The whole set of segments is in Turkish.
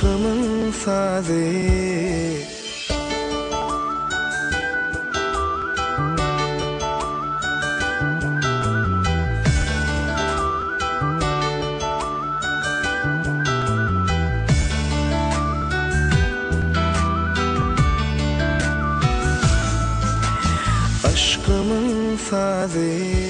Aşkımın sazı Aşkımın sazı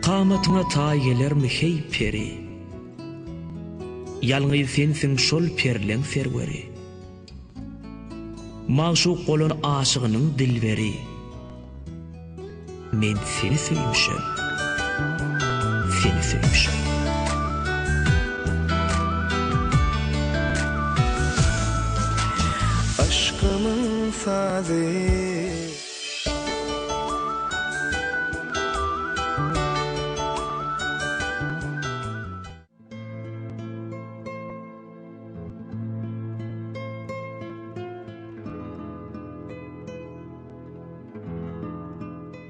Kamatyna ta gelermi hey peri Yalňyz sensiň şol perleň serweri Maşuk bolan aşygynyň dilberi Men seni söýmüşem Seni söýmüşem Aşkımın sazı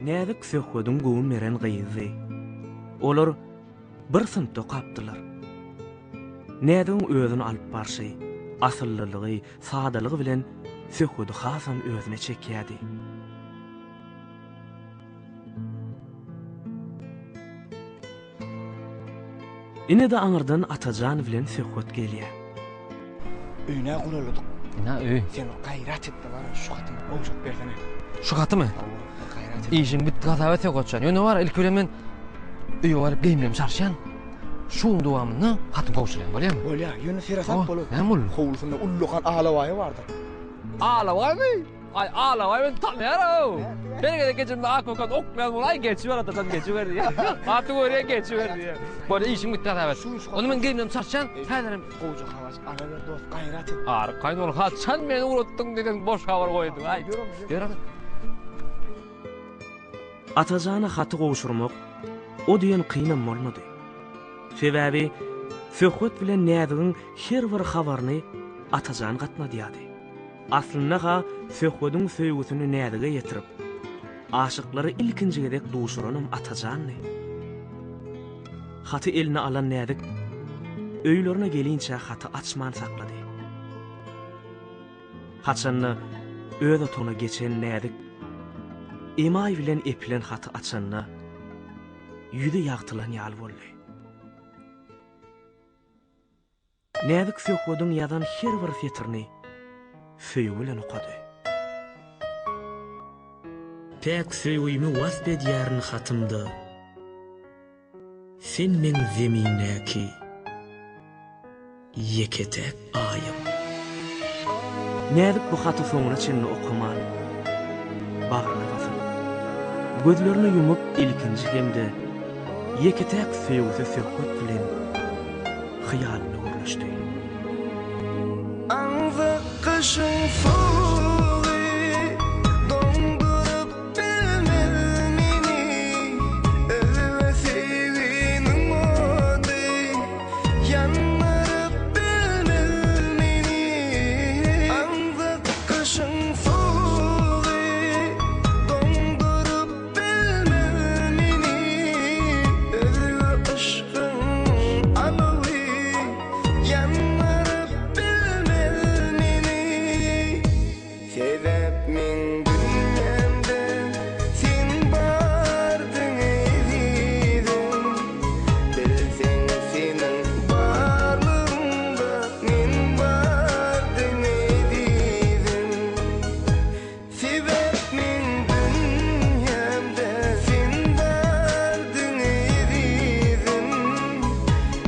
Näzik söhbedin gowy meren gyzy. Olar bir sınıfda kapdylar. Nädin özüni alyp barşy, asyllylygy, sadalygy bilen söhbedi hasam özüne çekýärdi. Ine de aňyrdan Atajan bilen söhbet gelýär. Öýne guraladyk. Na öy. Sen gaýrat etdi bar, şu gatyny gowşap bersene. Şu gatymy? Gaýrat et. İşin bitti gazabat ýokçan. Ýöne bar ilk bilen öýe baryp geýmlem çarşan. Şuň dowamyny gatyn gowşalan bolýarmy? Bolýa, ýöne serasat bolup. Hem ol. Howlusunda ullugan ağlawaýy bardy. Ağlawaýmy? Ay ağlawaý ben tanýaram. Bergede geçimde akokan okmayan bolay geçiwer atadan geçiwer diýär. Aty görýär geçiwer diýär. Bolýa işin bitti gazabat. Onu men geýmlem çarşan, häzerim Gowjak hawas, ara ber dost, gaýrat et. arkaýyn ol hatçan meni urutdyň degen boş habar goýdy. Ay, ýöre. Atajana haty gowşurmak o diýen kynam bolmady. Sebäbi söhbet bilen nädigiň her bir habaryny Atajan gatnadýady. Aslynda ha söhbediň söýgüsini nädige ýetirip, aşyklary ilkinji gedek duşuranam Atajanny. Haty eline alan nädik öýlerine gelinçe haty açman saklady. Haçanny öz oturuна geçen nädik emay bilen epilen haty açanna ýüze ýagtylan ýaly boldy. Nädik söhbediň ýadan her bir fetrini söýüň bilen okady. Tek söýgümi wasp edýärin hatymda Sen men zeminäki yeketek aýym. Nädik bu haty soňuna çenli okuman. Bagryna basyp, gözlerini yumup ilkinji hemde yeketek söýgüsi söhbet bilen hyýalyny görmüşdi. Anzak kışın soğuğu dondurup bilmemini Özüme sevginin modu yanlarıp bilmemini Anzak kışın soğuğu dondurup bilmemini Özüme aşkın alıvi yanlarıp bilmemini Sebep min dünyamda sen bardın ezizim Bilsen senin varlığında men bardın ezizim Sebep min dünyamda sen bardın ezizim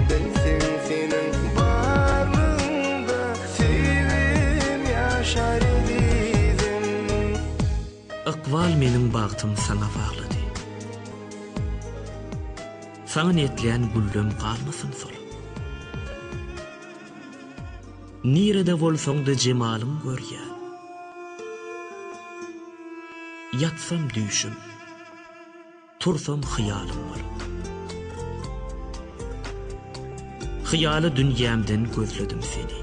Bilsen senin varlığında sevim yaşar ezizim Iqbal meniň bagtym saňa baglady. Saňa netleýän güllüm galmasyn sol. Nirede bolsaň da jemalyň görýän. Yatsam düşüm, tursam hyýalym bar. Hyýaly dünýämden gözledim seni.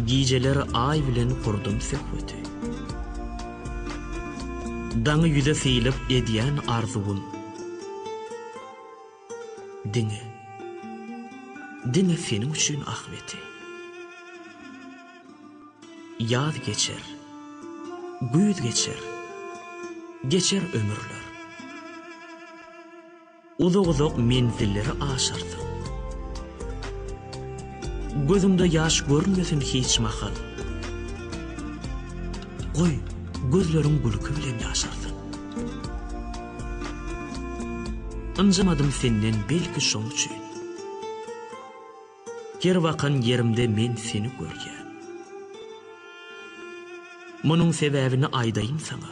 Gijeler ay bilen kurdum sehweti. Daňy ýüze seýlip edýän arzuwun. Dine senin üçin ahweti. Ýaz geçer, güýz geçer ömürler. Uzak menzilleri aşardy. Gözümde ýaş görmesin hiç mahal. Goý, gözleriň gülki bilen ýaşarsyn. Anjamadım senden belki şoň üçin. Her wakan yerimde men seni görýän. Munuň sebäbini aýdaýyn sana.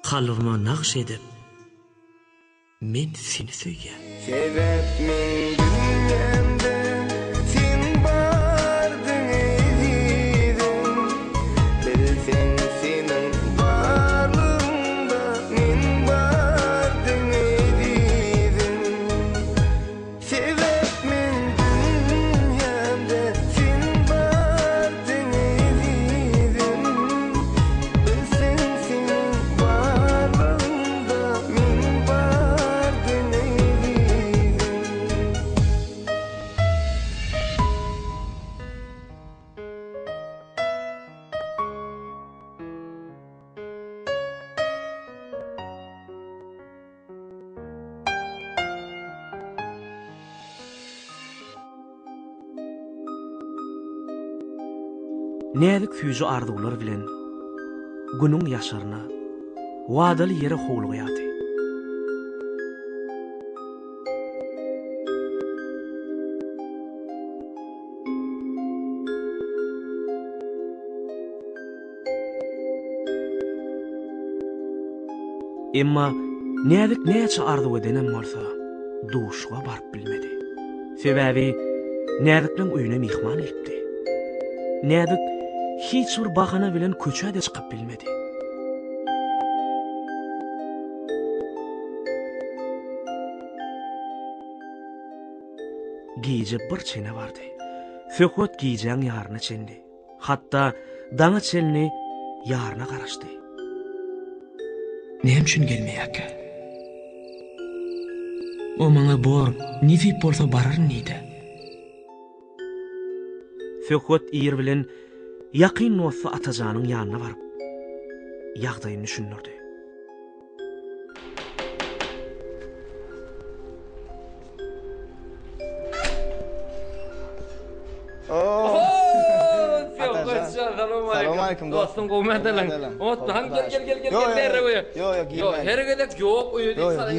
Kalbyma naqş edip men seni söýýän. Sebep men dünyamda sen bardyň edidin. Bilsen senin barlygynda men bardyň edidin. Sebep men dünyamda sen bardyň edidin. Bilsen senin barlygynda men bardyň edidin. Näzik süýji arzuwlar bilen günüň ýaşaryna wadaly ýere howlugaýady. Emma näzik näçe arzuw edenen bolsa duşga baryp bilmedi. Sebäbi näzikleň öýüne mihman elipdi. Näzik hiç bir bahana bilen köçe de çıkıp bilmedi. Giyecek bir çene vardı. Sökot giyeceğin yarına çendi. Hatta dana çelini yarına karaştı. Näme üçin gelmeýäkä? O maňa bor, nifip bolsa barar nide? Sökot iyir bilen yaqyn bolsa atajanyň ýanyna baryp ýagdaýyny düşünürdi. Salam aleyküm dostum, goýmandalan. Otdan gel. Yo, hergedek ýok, öýde sana.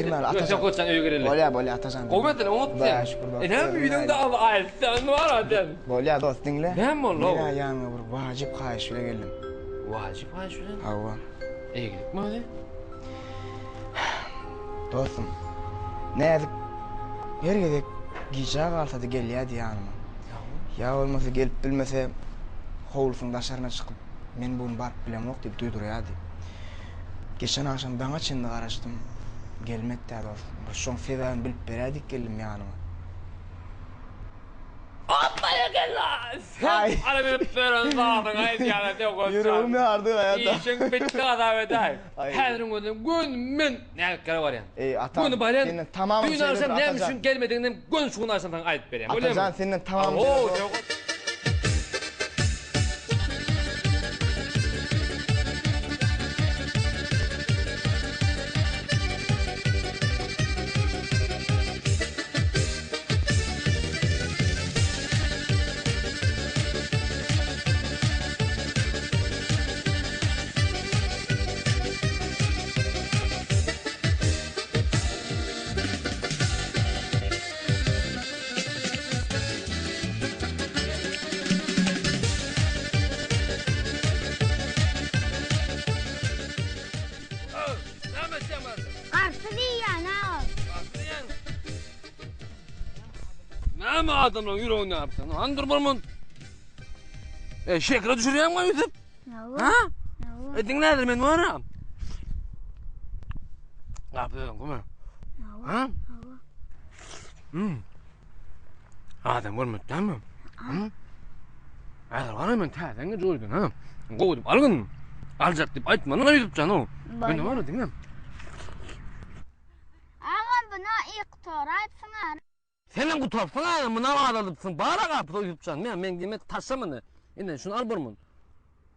Yo, koçan öýe girelim. Bolya atajan. Goýmandalan, otdan. Näme ýüzüňde aýtsan baradyn. Bolya dost dinle. Näme boldy? Ya ýa-ňa bir wajyp haýyş bilen geldim. Wajyp haýyş bilen? Hawa. Eýgilik mi öyle? Dostum. Näzik hergedek gija galsa da gelýärdi ýanyma. Ya olmasa gelip bilmese howlusyň daşaryna çykyp men bunu baryp bilemok diýip duýdurýardy. Geçen akşam baňa çyndy garaşdym. Gelmekdi dostum. Bir şoň sebäbini bilip berýärdik geldim ýanyma. Atmaya gel lan! Ay. Ara bir öpüyorum zaten, ayet yana diyor koçan. Yüreğimi ardı hayatta. İşin bitti adam edeyim. Ay. Hedrin gözüm, gün ne kadar var yani? Atam, Bunu bari senin tamamını düğün arasam söyledim, ne Atacan. için gelmediğinden gün şunu arasam sana ayet vereyim. Öyle mi? Atacan senin tamamını Oo, söyledim. diyor. Ama adamın yüreğini yapsın. Andır burmun. Şekere düşürüyorum mu Yusuf? Ha? Dinledir men varam. Ne yapıyorsun kuma? Ha? Adam görmüyor tamam. Eğer var men tadenge joydun ha. Goýup algın. Aljak dip aytmanyna Yusuf canım. Ben var dinlem. Ağam buna iqtor aytsyňar. Senin kutorsun mına ağladıpsın. Bara kapıda Yusufcan. Men demet taşamını. Indi şunu al burmun.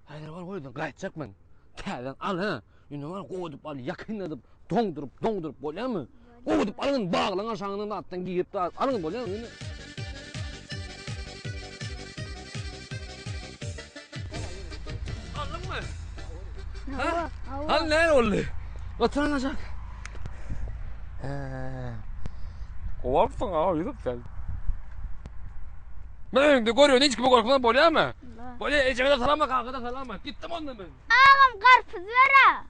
Hayır var koydun gaytacakman. Tadeng al ha. Indi var goýup al yakynladyp dongdurup bolýarmy? Goýup algın bağlaň aşagyny atdan giyip de algın bolýarmy? Indi. Aldın mı? Ha? Al ne oldu? Oturanacak. Kovarsın ha Yusuf sen. Ben de görüyorsun hiç gibi korkulan bolýarmy? Bolýa ejegede salama kalkıda salama. Gittim ondan ben. Ağam garpyz bera.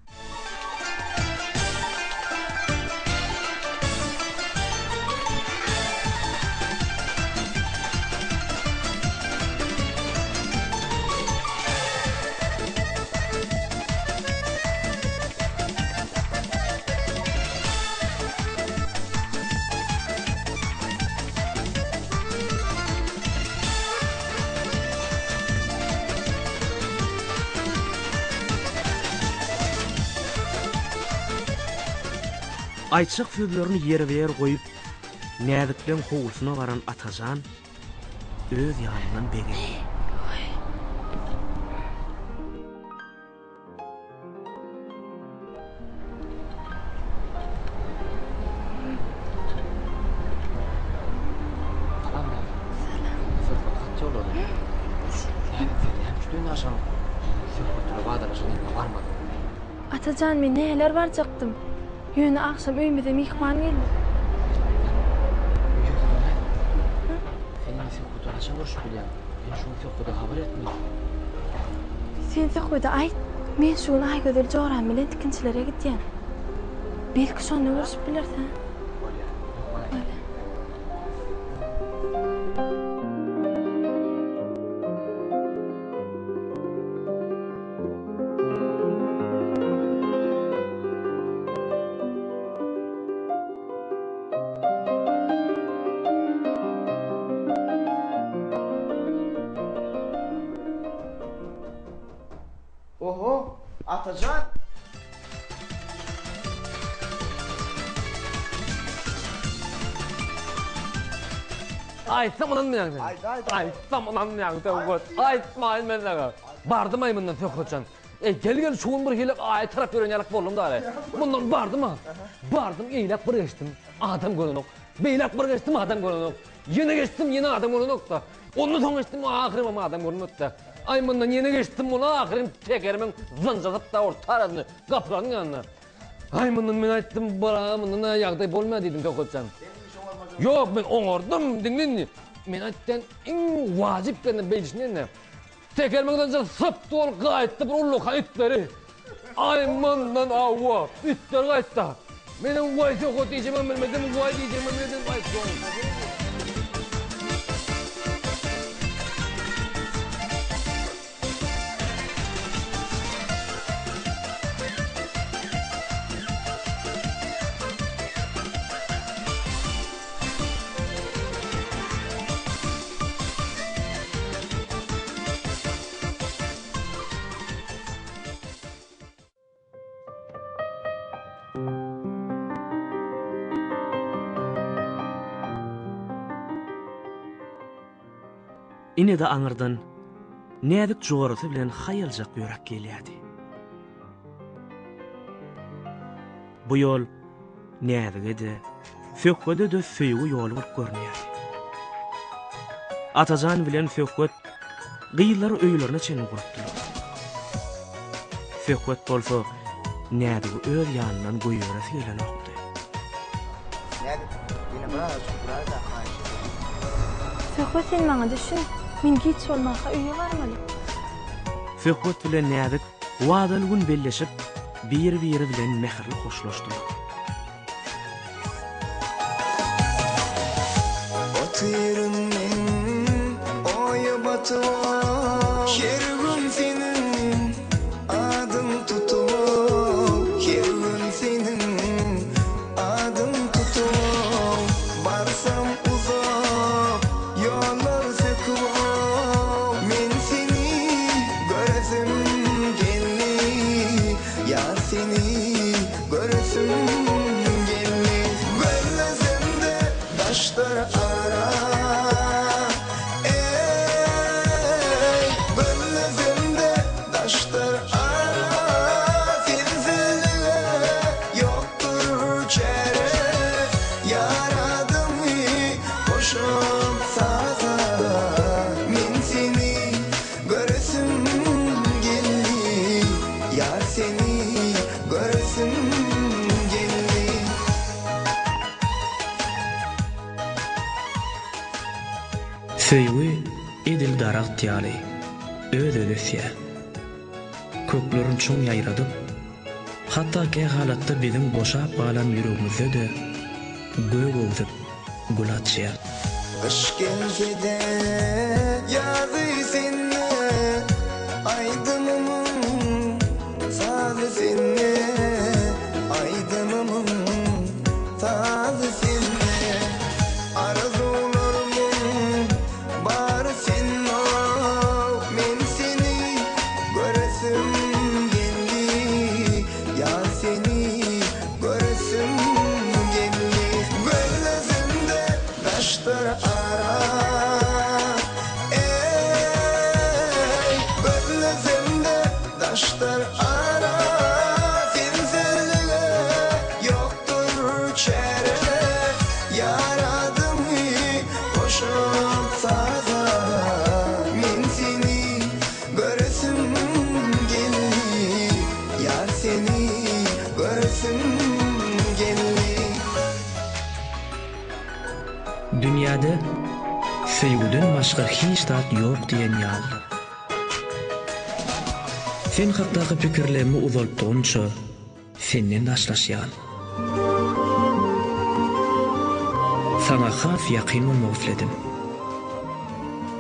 Ayçyk sözlerini ýere-ýer goýup, näzikden howlusyna baran Atajan öz ýanyndan begi. Atajan men näler barjaktym. Ýöne akşam öýümde mihman geldi. Sen Söhbetde aýt. Men şunu aýgydyr joran bilen tikinçilere gitýän. Belki şonu görüşüp bilersen. Oho, Atajan. Aytsam onan men. Aytsam onan men. Aytmaýyn men daga. Bardym aýmyndan Sökretjan. Gel şuun bir gelip tarap örenýärlik boldum da. Bundan bardym. Bardym eýlek bir geçdim. Adam görünok. Beýlek bir geçdim adam görünok. Ýene geçdim ýene adam görünok da. Ondan soň geçdim ahirem adam görünmedi da. Aýmyndan ýene geçdim buna ahirem tekermen zınjyzyp da ortaradyny gaplaranyň ýanyna. Aýmyndan men aýtdym baramynyň ýagdaý bolmady diýdim Sökretjan. Yok ben oňardym dinlendi. Men aýtdan iň wajyp gene beýişnende. Tekermegden syp dol gaýtdy bir ulluka itleri. Aýmyndan awwa itler gaýtdy. Meniň waý Sökret diýjemem bilmedim, waý diýjemem bilmedim, waý. Ine de aňyrdan näzik jogorasy bilen haýaljak ýörek gelýärdi. Bu ýol näzige de, Sökbetde de söýgü ýoly bolup görünýärdi. Atajan bilen Sökbet gyýlar öýlerini çenip gurupdylar. Sökbet bolsa näzigi öz ýanyndan goýýara seýlenokdy. Näzik, ýene burada haýyş. Söhbet sen maňa düşün. Men giç bolmaka öýe barmaly. Söhbet bilen näzik wadaly gün belleşip bir-biri bilen mehirli hoşlaşdylar. batırının oya batıva her gün senin adın tutuva her gün senin adın tutuva barsam uzak yollar söküva men seni göresim geldi yar seni göresim geldi gözlerimde taşlar ara gözlerimde taşlar ara filziliğe yoktur çare yaradım hoşum saza men seni göresim geldi yar seni göresim geldi. Söýgü edil daraq tiyali, öz-özüsýä. Köklerin çoň ýaýradyp, hatda ki halatda bizim boşap galan ýüregimizde de gög oldup gulatçýar. Kış gelse de yazı seni aydınımın sazı seni aydınımın sazı seni arzularımın barı senin men seni göresim geldi yar seni göresim geldi gözlerimde taşlar ara gözlerimde taşlar ara filziliğe yoktur çare yaradım hoşum saza men seni göresim geldi yar seni göresim geldi. Dünyada söýgüden başga hiç tat ýok diýen ýaly. Sen hakdaky pikirlerimi uzaltdyňça senden daşlaşýan. Sana has ýakyn bolmaglydim.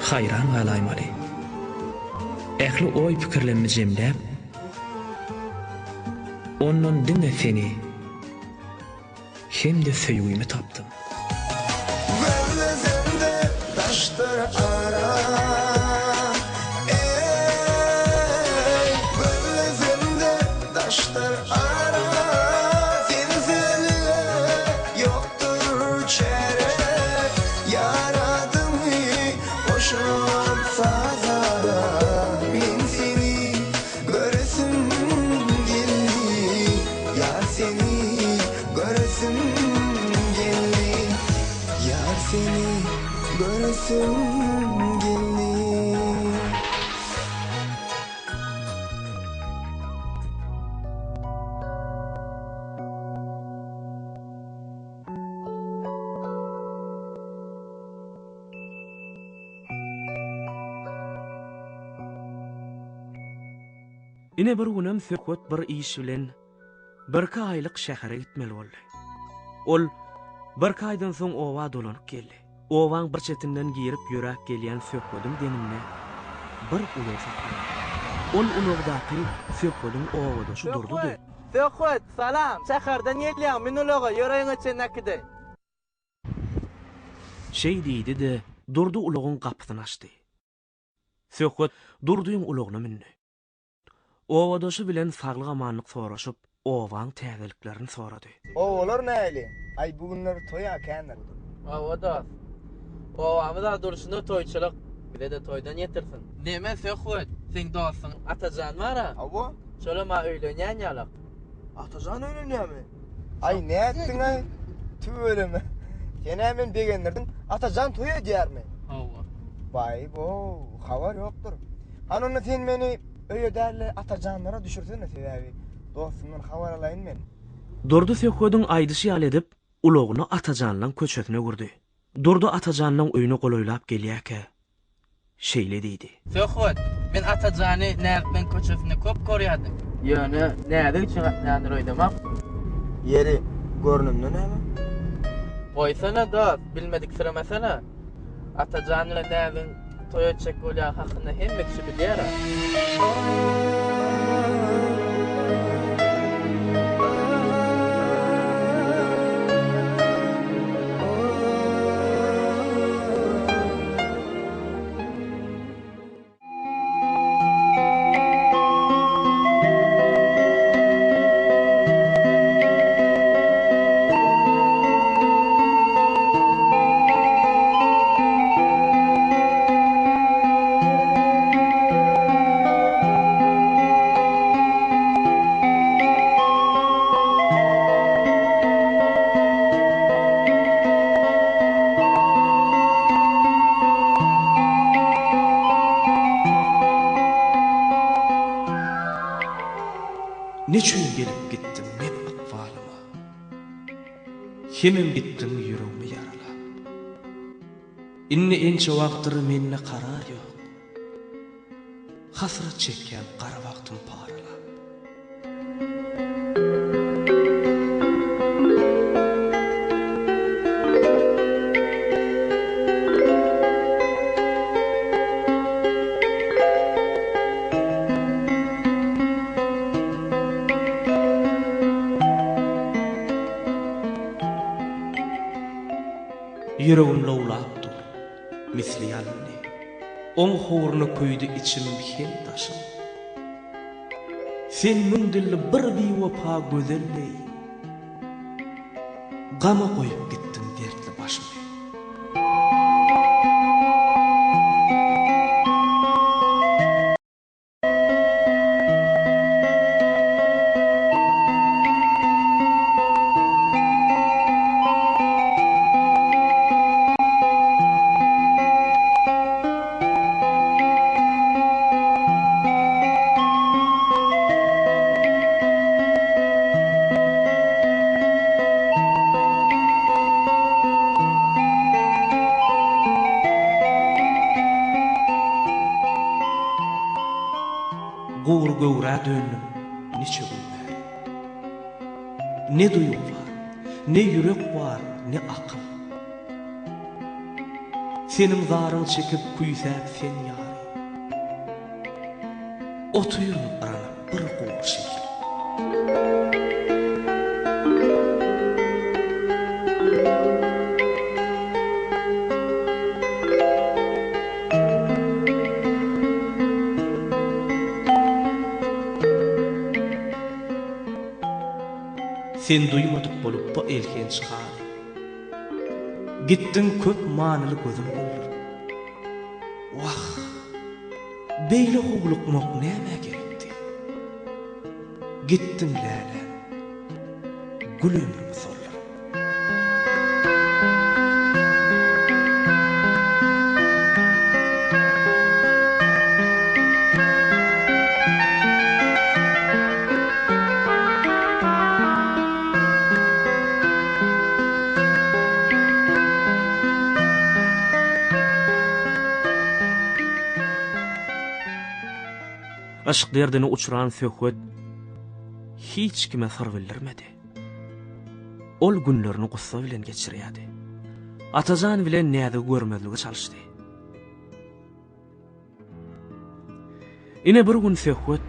Hayran galaýmaly. Ähli oý pikirlerimi jemläp, ondan dinle seni hem de söýgümi tapdym. Gözlerimde taşlar ara gözlerimde taşlar ara filziliğe yoktur çare yaradım hoşum saza men seni göresim geldi yar seni göresim geldi yar seni göresim geldi. Ine bir günem söküt bir iş bilen birka aylyk şähere gitmeli boldy. Ol birka aýdan soň owa dolanyp geldi. Owaň bir çetinden girip ýörek gelýän söküdüň denimne bir ulak saklandy. Ol ulagdaky söküdüň owadoşy durdy. Söküt, salam. Şäherden gelýän men ulaga ýöregiňe çenekdi. Şey diýdi de durdy ulagyň gapysyny açdy. Söküt durdyň ulagyna mindi. Owadoşy bilen saglyk amanlyk soraşyp, owaň täzeliklerini sorady. Oğlar näli? Ay bugünler toya kendir. Awada. Owamyza duruşunda toýçylyk, bize de toýdan ýetirsin. Näme Söküt, sen dostyň Atajan mara? Awa? Şola ma öýlenýän ýalyk. Atajan öýlenýärmi? Ay ne etdiň ay? Tüweleme. Sen hemen degenlerden Atajan toya diýärmi? Awa. Vay bo, habar ýokdur. Anony sen meni öýe därle Atajanlara düşürsene sebäbi. Dostumdan habar alaýyn men. Durdy Söküdüň aýdyşy ýaly edip, ulagyny Atajanlaň köçetine gurdy. Durdy Atajanlaň öýüne golaýlap gelýärke. Şeýle diýdi. Söküt, men Atajany näme köçesinde köp görýärdim. Ýöne näde üçin nädir oýdamak? Yeri görnümde näme? Oýsana da bilmedik sira mesele. Atacan ile näzin toya çek bolýan hakynda hemme kişi bilýär. Neçün gelip gittim men akvalyma. Hemem gittim yüreğimi yarala. Inni ençe wagtyr menne karar yok. Hasrat çekken kara wagtym parala. Yüreğim lawlap dur, misli yalni. Oň horuna köýdi içim hem taşym. Sen mündilli bir bewefa gözelleý. Gama koyup gittin dertli başymy. Gur göwrä döndüm, neçe günler. Ne duyu var, ne yürek var, ne akıl. Senin zarın çekip kuysak sen yari. Otuyun arana bir gur şekil. Sen duymadyk bolup bu elken çykar. Gittin köp manyly gözüm boldur. Wah, beýle hoglukmak näme gerekdi? Gittin läle, gül ömrümi sollar. Aşk derdine uçuran söhbet hiç kime sar bildirmedi. Ol günlerini gussa bilen geçirýärdi. Atajan bilen näde görmezlige çalışdy. Ine bir gün söhbet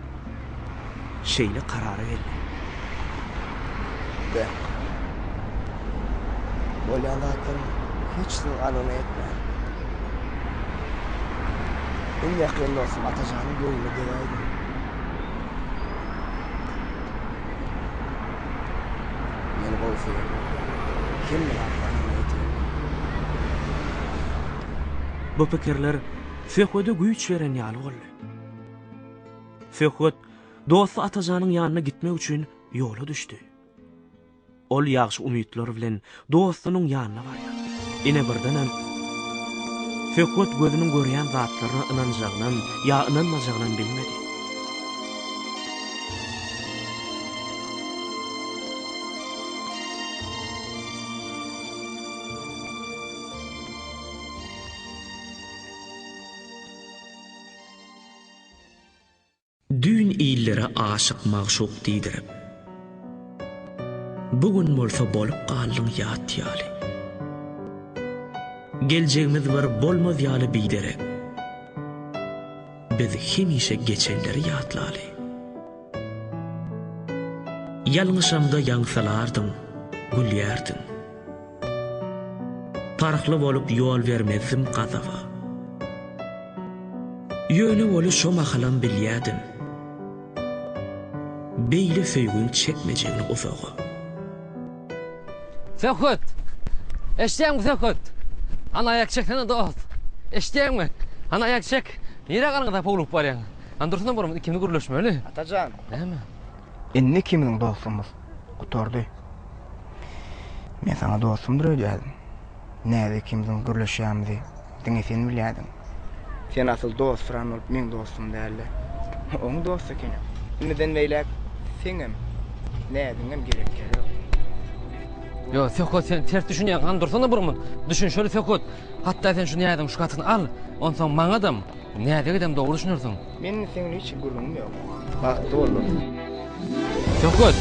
şeýle karara geldi. De. Bolýanlaryň hiç anony etme. En yakın dostum Atacan'ın göğüne gelaydı. Beni boyfeyi. Kim mi anlayın etiyim? Bu pikirler Söhbet'e güýç beren ýaly boldy. Söhbet dostu Atajan'ın ýanyna gitmek üçin ýola düşdi. Ol ýagşy umytlar bilen dostunyň ýanyna barýar. Ine birdenem Söhbet gözünün görýän zatlaryna inanjagynam ýa inanmajagynam bilmedi. Dün iyillere aşık mağşuk diýdirip, bugün bolsa bolup galdyň ýat ýaly. Geljegimiz bir bolmaz ýaly biýdere. Biz hemişe geçenleri ýatlaly. Ýalňyşamda ýaňsalardyň, gülýärdiň. Tarykly bolup ýol bermezdim gazawa. Ýöne bolup şo mahalam bilýärdim. Beýle söýgün çekmejegini ufaga. Söhüt. Eşdeýäňmi Söhüt? Ana ayak çekene dost. Eşdeýäňmi? Ana ayak çek. Nire galyňda polup barýan? Andursundan borum ikimi gürleşmeli. Atajan. Näme? Enni kimiň dostumyz? Gutordy. Men sana dostumdur öýdädim. Näde kimden gürleşýärmizi? Diňe sen bilýärdiň. Sen asıl dost falan olup men dostum däli. Oň dost ekeni. Neden beýlek seňem? Nädiňem gerek yok. Yo, Söhüt sen ters düşünýän Andursundan borum. Düşün şöyle Söhüt. Hatda sen şunu ýaýdym şu katyny al. Onsoň maňa dam. Näde gidem dogry düşünürsiň? Men seňle hiç gurulum yok. Wagty boldy. Söhüt.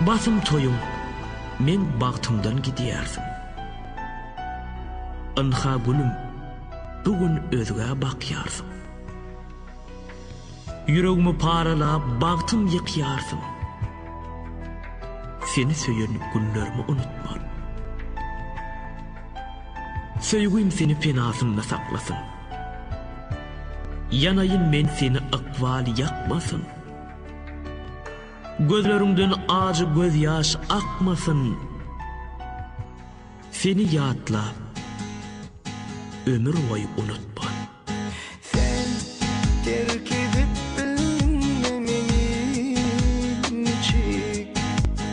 Basym toyum, men bagtymdan gidýärdim. Anha gülüm, bugün özüge bakýardım. Yüregimi paralap, bagtym ýykýardım. Seni söýen günlerimi unutman. Söýgüm seni penasymda saklasın. Yanayın men seni akwaly ýakmasyn. Gözlerimden acı göz yaş akmasın. Seni ýatlap, ömür boyu unutma. Sen terk edip bilmemeni niçin?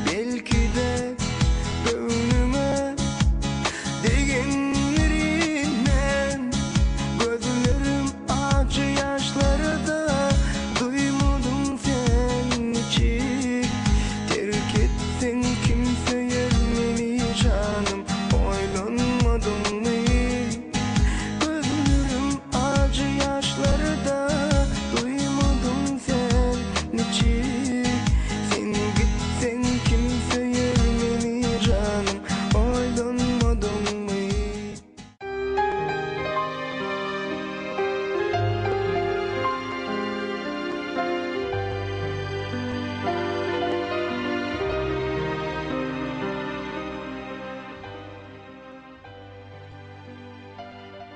Belki de gönlüme degenlerinden gözlerim acı yaşlarda duymadım sen niçin? Terk ettin kimse yermeni canım, oylanmadın mı? Gözlerim acı yaşlarda duymadım sen niçin? Sen gittin kimse yermeni canım, oylanmadın mı?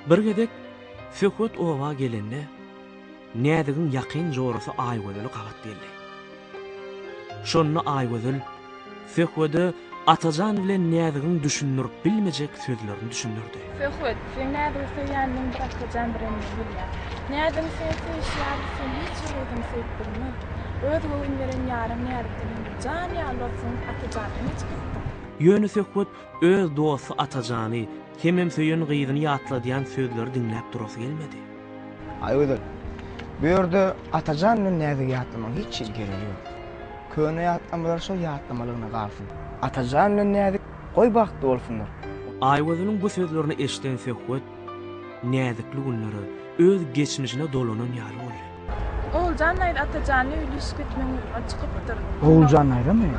Bir gedek Söhüt owa gelende nädigiň ýakyn jorusy Aýgözeli gabat berdi. Şonu Aýgözel Söhüt'e Atajan bilen nädigiň düşünürip bilmejek sözlerini düşünürdi. Söhüt, sen näde söýändiň bir Atajan bilen bilýär. Näde sen söýýär, sen hiç ýüregim söýdirmi? Öz göwünleriň ýarym näde jan ýalasyn Atajan hiç gitdi. Ýöne Söhüt öz dosty Atajany hemem söýen gyzyny ýatladýan sözleri dinläp durasy gelmedi. Aýgözel. Bu ýerde Atajan bilen näde ýatlamak hiç gerek yok. Köne ýatlamalar şo ýatlamalygyna garşy. Atajan bilen näde goý bagtly bolsunlar. Aýgözeliň bu sözlerini eşiten Söhüt nädikli günleri öz geçmişine dolanan ýaly boldy. Oğulcan aýdy Atajany ýüliş gitmeň açykypdyr. Oğulcan aýdamy?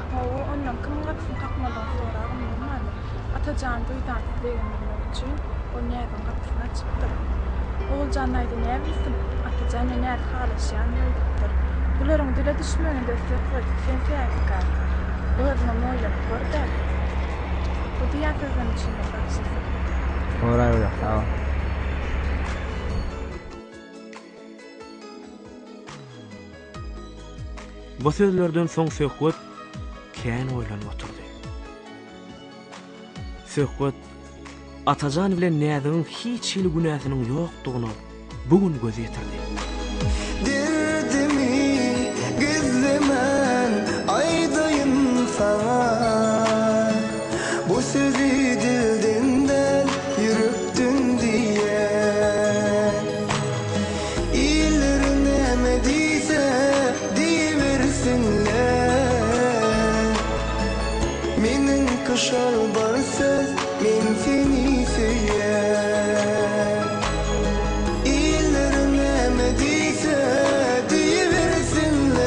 Ondan kim gatsyn kakmadan soragym bolmady. Atajan duýdan degenler üçin o näde gatsyn açypdyr. Oğulcan aýdy näbilsin, Atajan näde halaşýan ýoldyr. Bularың dile düşmeginde Söhüt sen täzgär. Özüne moýlap gördi. Bu diýär sözün içinde başlasın. Oraya sağ ol. Bu sözlerden soň söhbet kän oýlanyp oturdy. Söhbet Atajan bilen näzigiň hiç hili günäsiniň ýokdugyny bugün göz ýetirdi. Derdimi gizlemen aydayım sana. Bu sözü dildinden yürüttün diye. İyiler nemediyse diyiversinler. Menin kışal barsız men seni söyler. İyiler nemediyse diyiversinler.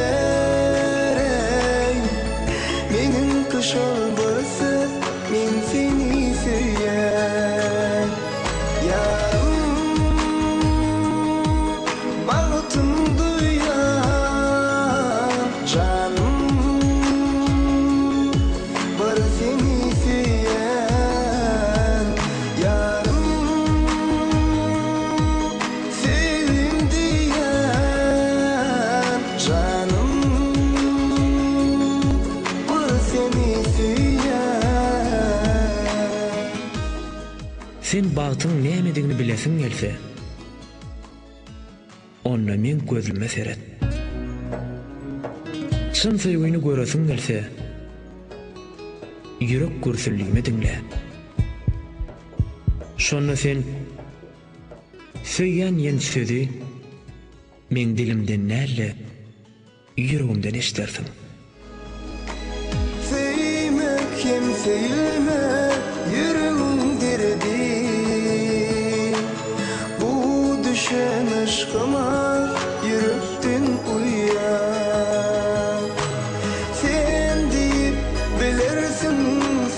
Menin kışal barsız men seni söyler. Yarım bağıtım duyan canım var seni söyler. Yarım sevdim diyen canım var seni söyler. Sen bagtyň nämedigini bilesiň gelse, onna men gözüme seret. Çyn söýgüni göresiň gelse, ýürek gürsülligimi dinle. Şonu sen söýýän ýen sözi men dilimden näle ýüregimden eşdersiň. Sevmek hem sevilme yüreğim derdi. Bu düşen aşkıma yürekten uyan. Sen deyip bilirsin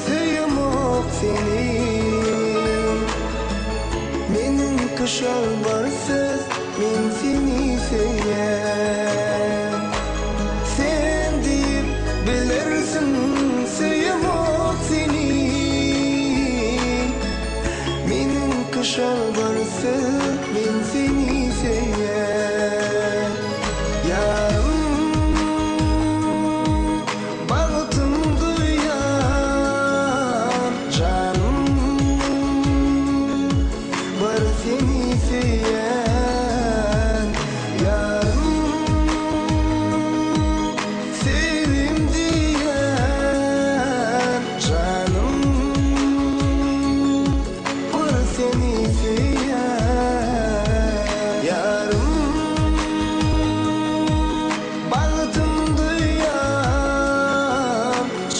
sevmek seni. Menin kışal barsız men seni sevýän. Sen deyip bilirsin sevmek seni. Menin kışal barsız men seni sevýän. Yarım bağıtım duyan canım var seni söyleyen. Yarım sevdim diyen canım var seni söyleyen. Yarım bağıtım duyan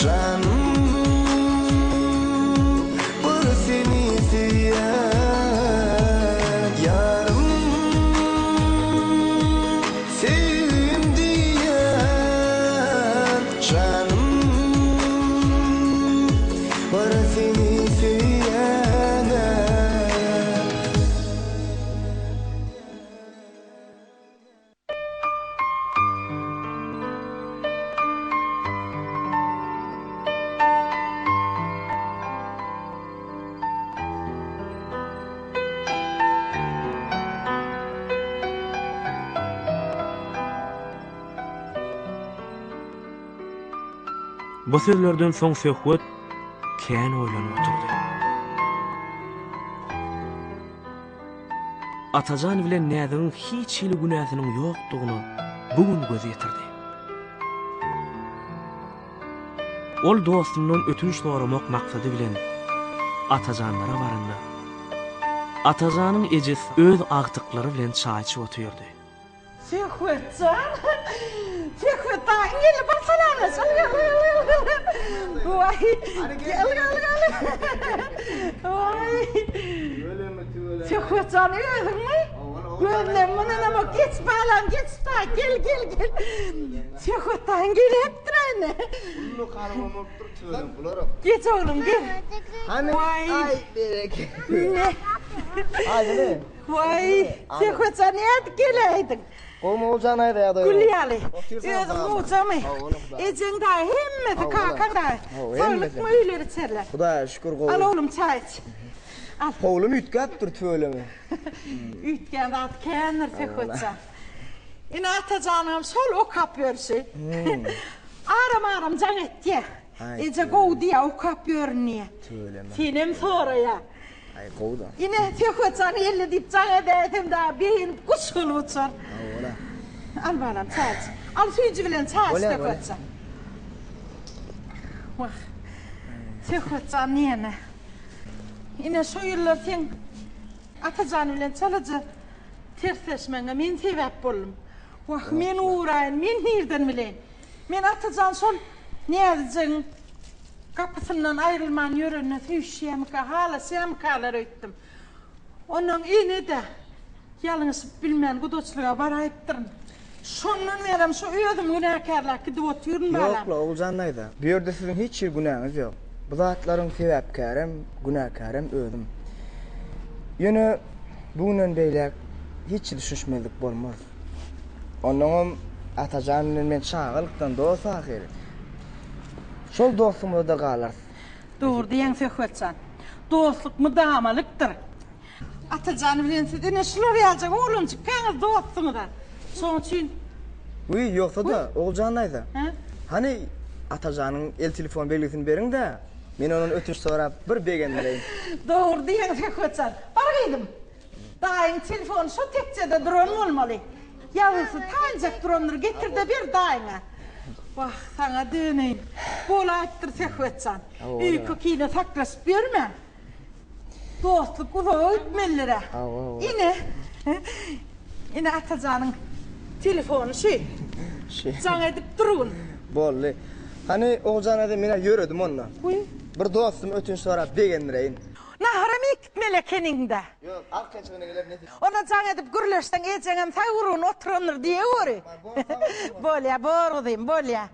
canım var seni söyleyen. Yarım sevdim diyen canım var seni söyleyen. Bu sözlerden soň söhbet kän oýlanyp oturdy. Atajan bilen näzigiň hiç hili günäsiniň ýokdugyny bugün göz ýetirdi. Ol dostundan ötünç soramak maksady bilen Atajanlara baranda. Atajanyň ejis öz agtyklary bilen çay içip oturdy. Söhbetcan. Söhbetdan gel barsalarna. Vay. Gel. Vay. Söhbetcan öýdüňmi? Gözlem menen ama geç balam geç ta gel. Söhbetdan gelipdir ene. Bunu karama moktur tüvelim bularım. Geç oğlum gel. Hani Vay. ay berek. Ne? Hadi ne? Vay. Söhbetcan näde geleýdiň? Oğlum olcan ayda ya da. Gülýäli. Özüm uçamy. Ejeň da hemmesi kakanda. Soňluk möýleri içerler. Hudaýa şükür Al gowy. oğlum çay iç. Al. Oğlum ütgäpdir tüvelemi. Ütgen dat känner söhbetjan. Ine atacanım sol o kapörsi. Aram can etti. Ay, Ece gov diye o kapörniye. Söyleme. Sinem sonra ya. Ay kovda. Ine tüykocan elle dip can ededim da beyin kusul uçar. Ola. Al balam çaç. Al suyucu bilen çaç Ola, da ola. kocan. Vah. Tüykocan niyene. Ine soyullar sen atacan bilen çalıcı. Tersleşmenge men sebep boldum. Vah men uğrayın, men nereden bilen. Men atacan son ne edeceksin? Kapısından ayrılman yörüne tüyüşyemka hala semkalar öttüm. Onun ini de yalnız bilmeyen kudoçluğa barayıptırın. Sondan verem şu ödüm günahkarlar ki duvot yürün balam. Yok la Oğulcan nayda. Bu yerde sizin hiç bir günahınız yok. Bu zatların sebepkarım, günahkarım ödüm. Yine bunun beylek hiç düşünmedik bolmaz. Onun atacanın men çağılıktan dost ahiri. Şol dostumda da kalar. Doğru diyen söhbetsen. Dostluk müdamalıktır. Atacanı bilen siz ne şular yazacak oğlum çıkanız dostunu da. Son için. Uy yoksa da Oğulcan nayda. Ha? Hani atacanın el telefon belgesini verin de men onun ötüş sorap bir begendireyim. Doğru diyen söhbetsen. Baraydım. Dayın telefon şu tekçede drone olmalı. Yavrusu tancak drone'ları getir de bir dayına. Vah sana döneyim. Bola ettir söhbetsen. Uyku kine saklas verme. Dostluk uzağa ötmelere. Yine atacanın telefonu şey. Can edip durun. Bolli. Hani Oğulcan nayda mena yürüdüm onunla. Uy. Bir dostum ötüş sorap begendireyim. Naharam ikit melekeninde. Yok, alt keçigine gelip ne Ona can edip gürleşten eceğim savurun oturanır diye uğru. Bolya borudayım bolya.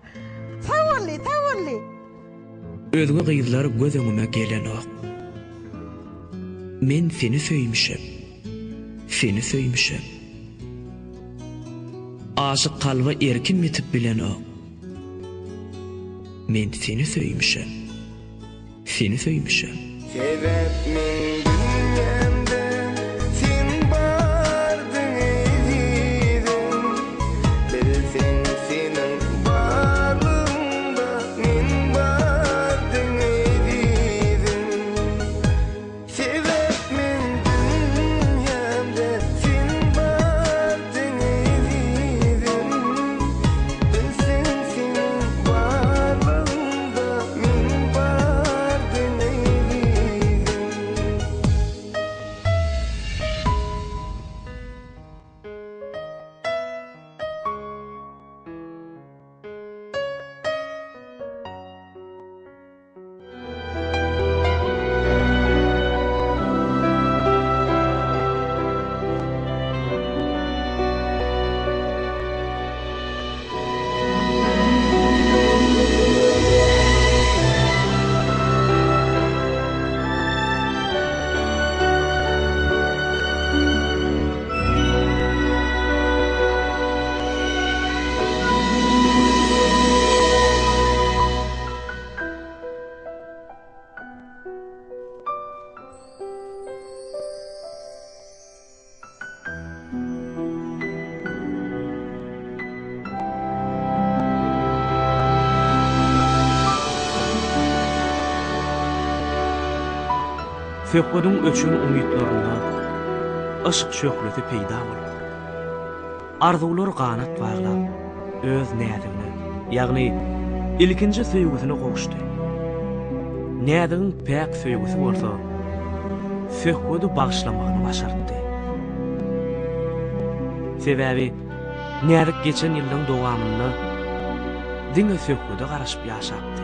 Tavalli. Özüňe gyzlar göz öňüme gelen ok. Men seni söýmüşem. Aşyk kalba erkin mitip bilen ok. Men seni söýmüşem. Sebep min dünyamda sen bardın ezizim. Bilsin senin varlığında men bardın ezizim. Sebep min dünyamda sen bardın ezizim. Bilsin senin varlığında men bardın ezizim. Söhbetün öçün umytlarynda ışık çökleti peýda bolup. Arzuwlar ganat baglap öz nädini, ýagny ilkinji söýgüsini gowuşdy. Nädin päk söýgüsi bolsa, söhbeti bagşlamagyny başardy. Sebäbi nädik geçen ýylyň dowamynda diňe söhbeti garaşyp ýaşapdy.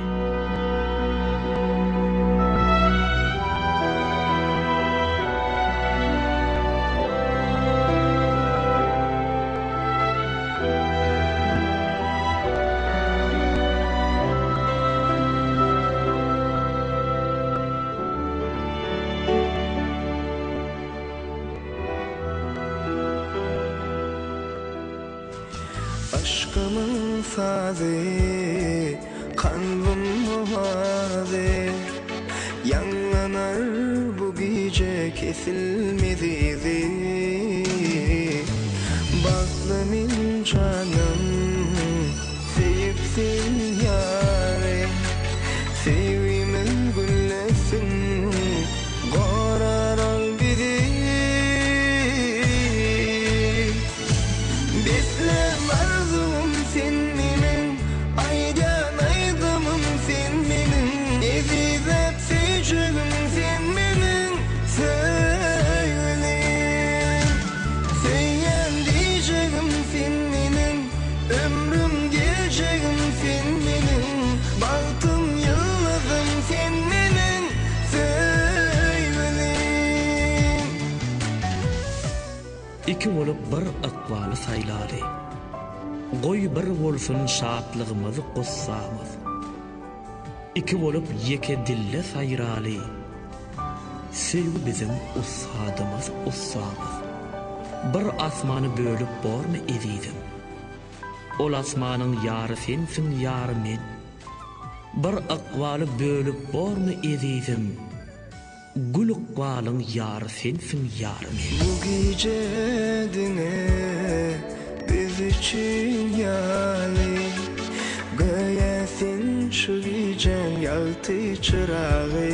Aşkımın sazı, kalbim muhazi. Yanlanar bu gece kesilmez izi. Baklı min iki bolup bir aqwaly saýlary. Goý bir bolsun şatlygymyzy gussamyz. İki bolup yeke dille saýraly. Sevgi bizim ussadymyz, ussamyz. Bir asmany bölüp bormy ezidim. Ol asmanyň ýary sensiň, ýary men. Bir aqwaly bölüp bormy ezidim. Gül aqwalyň ýary sensiň, ýary men. Bu gece dine biz için yali Göyesin şu gecen yaltı çırağı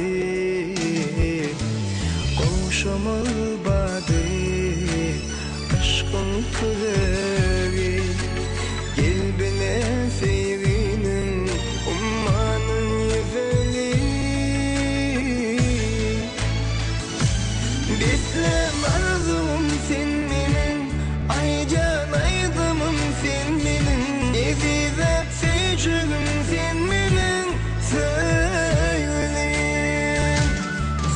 Koşamalı badi aşkın tüveri Gelbine sevginin ummanın yüzeli Beslem arzum sen benim Aycan aydımım sen benim Ezizat sevcugum sen benim Söylerim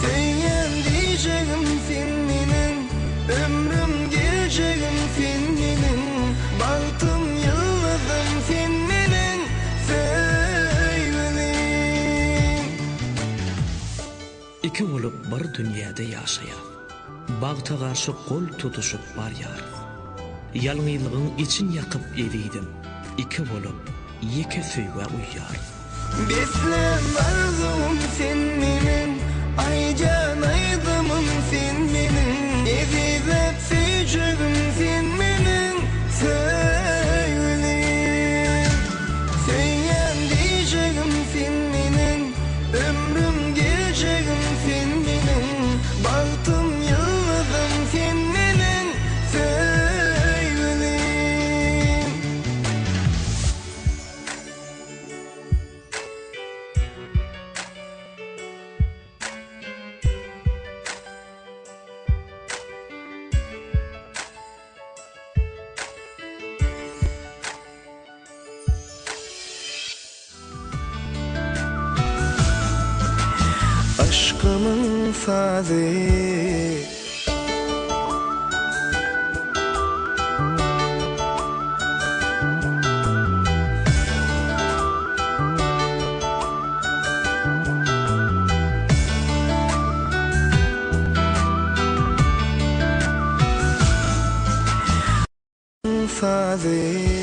Söyleyen diyeceğim sen benim Ömrüm geleceğim sen benim Bahtım yıldızım sen benim Söylerim İki bolup bir dünýäde ýaşaýar. Bagta garşy kol tutuşup barýar. Ýalňyzlygyň için ýakyp ezidim. İki bolup ýeke süýge uýýar. Beslem arzum sen benim Aycan aydımım sen benim Ezizat sevcugum sen benim Söylerim Söyleyen diyeceğim sen benim Ömrüm geleceğim sen benim Bahtım yıldızım sen benim Söylerim Aşkımın sazı sazı